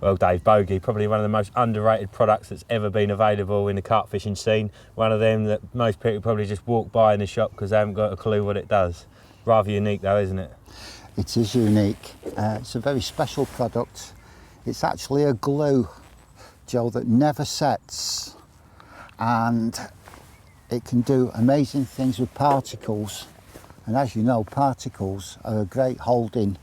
Well, Dave, Bogey, probably one of the most underrated products that's ever been available in the carp fishing scene. One of them that most people probably just walk by in the shop because they haven't got a clue what it does. Rather unique though, isn't it? It is unique. It's a very special product. It's actually a glue, Joe, that never sets, and it can do amazing things with particles. And as you know, particles are a great holding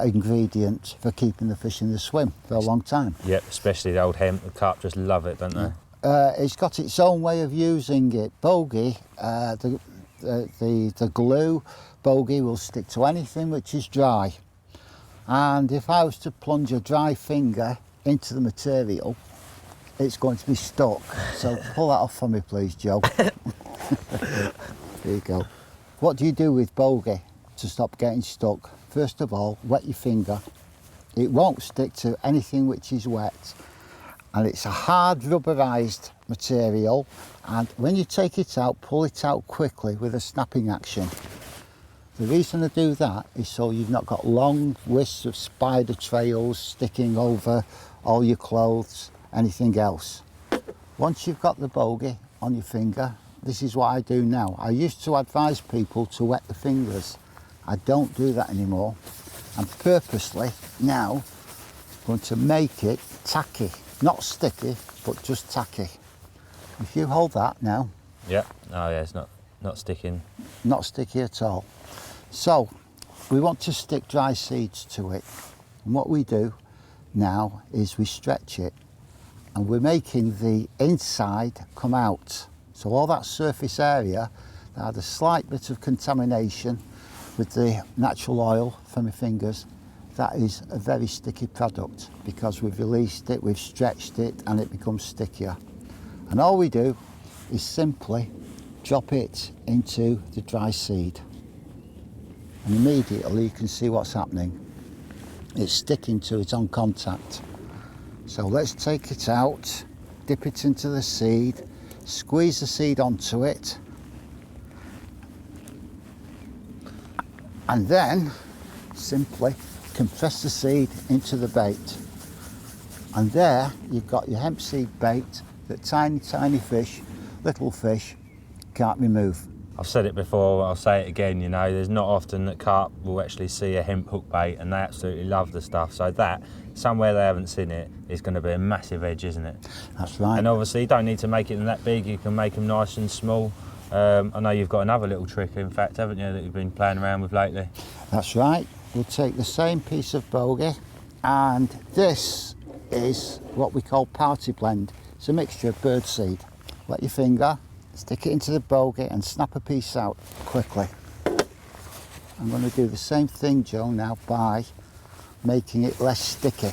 ingredient for keeping the fish in the swim for a long time. Yep, especially the old hemp. The carp just love it, don't they? It's got its own way of using it. Bogey, the glue, Bogey will stick to anything which is dry. And if I was to plunge a dry finger into the material, it's going to be stuck. So pull that off for me, please, Joe. There you go. What do you do with Bogey to stop getting stuck? First of all, wet your finger. It won't stick to anything which is wet. And it's a hard rubberized material. And when you take it out, pull it out quickly with a snapping action. The reason I do that is so you've not got long wisps of spider trails sticking over all your clothes, anything else. Once you've got the Bogey on your finger, this is what I do now. I used to advise people to wet the fingers. I don't do that anymore. I'm purposely now going to make it tacky, not sticky, but just tacky. If you hold that now. Yep. Oh yeah, it's not sticking. Not sticky at all. So we want to stick dry seeds to it. And what we do now is we stretch it, and we're making the inside come out. So all that surface area that had a slight bit of contamination with the natural oil from my fingers, that is a very sticky product because we've released it, we've stretched it, and it becomes stickier. And all we do is simply drop it into the dry seed. And immediately you can see what's happening. It's sticking to it on contact. So let's take it out, dip it into the seed, squeeze the seed onto it, and then simply compress the seed into the bait. And there you've got your hemp seed bait that tiny fish, little fish, can't remove. I've said it before, I'll say it again, you know, there's not often that carp will actually see a hemp hook bait, and they absolutely love the stuff. So that, somewhere they haven't seen it, is going to be a massive edge, isn't it? That's right. And obviously you don't need to make it that big, you can make them nice and small. I know you've got another little trick, in fact, haven't you, that you've been playing around with lately? That's right. We'll take the same piece of Bogey, and this is what we call party blend. It's a mixture of birdseed. Wet your finger, stick it into the Bogey and snap a piece out quickly. I'm going to do the same thing, Joe, now by making it less sticky.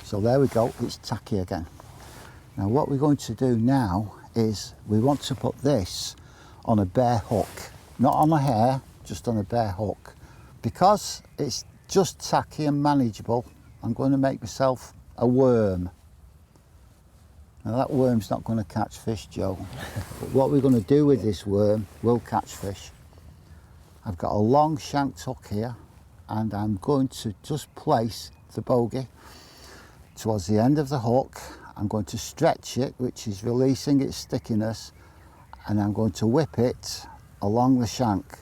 So there we go, it's tacky again. Now what we're going to do now is we want to put this on a bare hook. Not on a hair, just on a bare hook. Because it's just tacky and manageable, I'm going to make myself a worm. Now that worm's not going to catch fish, Joe. But what we're going to do with this worm will catch fish. I've got a long shanked hook here, and I'm going to just place the Bogey towards the end of the hook. I'm going to stretch it, which is releasing its stickiness, and I'm going to whip it along the shank,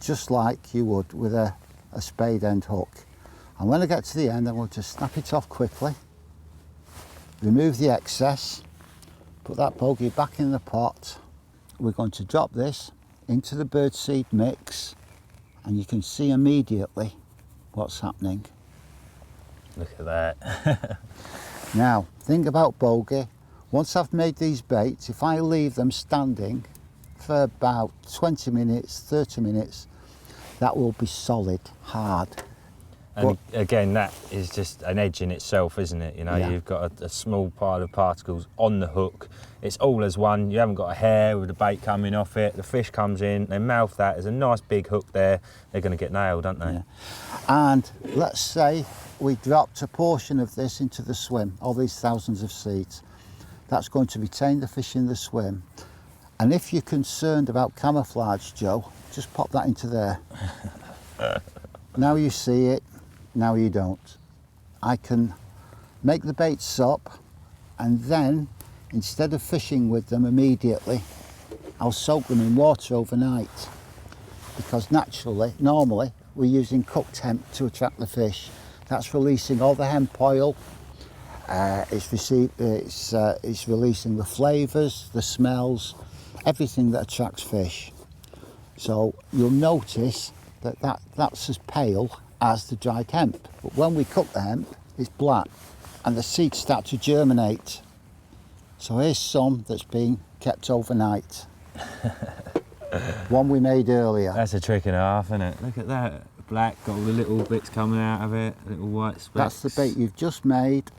just like you would with a spade end hook. And when I get to the end, I'm going to snap it off quickly, remove the excess, put that Bogey back in the pot. We're going to drop this into the birdseed mix, and you can see immediately what's happening. Look at that. Now, think about Bogey. Once I've made these baits, if I leave them standing for about 20 minutes, 30 minutes, that will be solid, hard. And again, that is just an edge in itself, isn't it? You know, You've got a small pile of particles on the hook. It's all as one. You haven't got a hair with the bait coming off it. The fish comes in, they mouth that. There's a nice big hook there. They're going to get nailed, aren't they? Yeah. And let's say we dropped a portion of this into the swim, all these thousands of seeds. That's going to retain the fish in the swim. And if you're concerned about camouflage, Joe, just pop that into there. Now you see it, now you don't. I can make the baits up, and then instead of fishing with them immediately, I'll soak them in water overnight, because normally we're using cooked hemp to attract the fish. That's releasing all the hemp oil. It's releasing the flavours, the smells, everything that attracts fish. So you'll notice that's as pale as the dried hemp. But when we cook the hemp, it's black, and the seeds start to germinate. So here's some that's been kept overnight. One we made earlier. That's a trick and a half, isn't it? Look at that. Black, got all the little bits coming out of it, little white specks. That's the bait you've just made.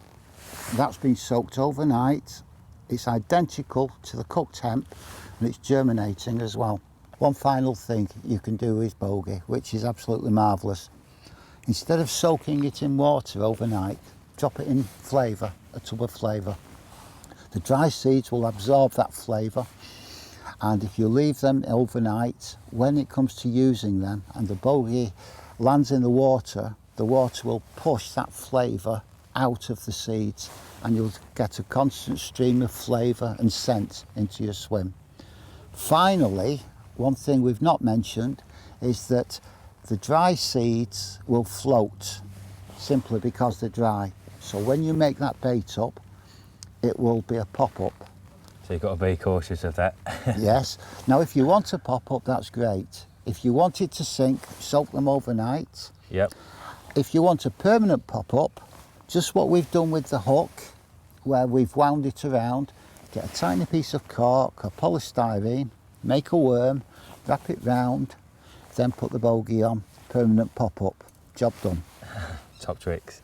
That's been soaked overnight. It's identical to the cooked hemp, and it's germinating as well. One final thing you can do with Bogey, which is absolutely marvellous. Instead of soaking it in water overnight, drop it in flavour, a tub of flavour. The dry seeds will absorb that flavour, and if you leave them overnight, when it comes to using them and the Bogey lands in the water will push that flavour out of the seeds, and you'll get a constant stream of flavour and scent into your swim. Finally, one thing we've not mentioned is that the dry seeds will float simply because they're dry. So when you make that bait up, it will be a pop-up. So you've got to be cautious of that. Yes. Now, if you want a pop-up, that's great. If you want it to sink, soak them overnight. Yep. If you want a permanent pop-up, just what we've done with the hook, where we've wound it around, get a tiny piece of cork or polystyrene, make a worm, wrap it round, then put the Bogey on, permanent pop-up. Job done. Top tricks.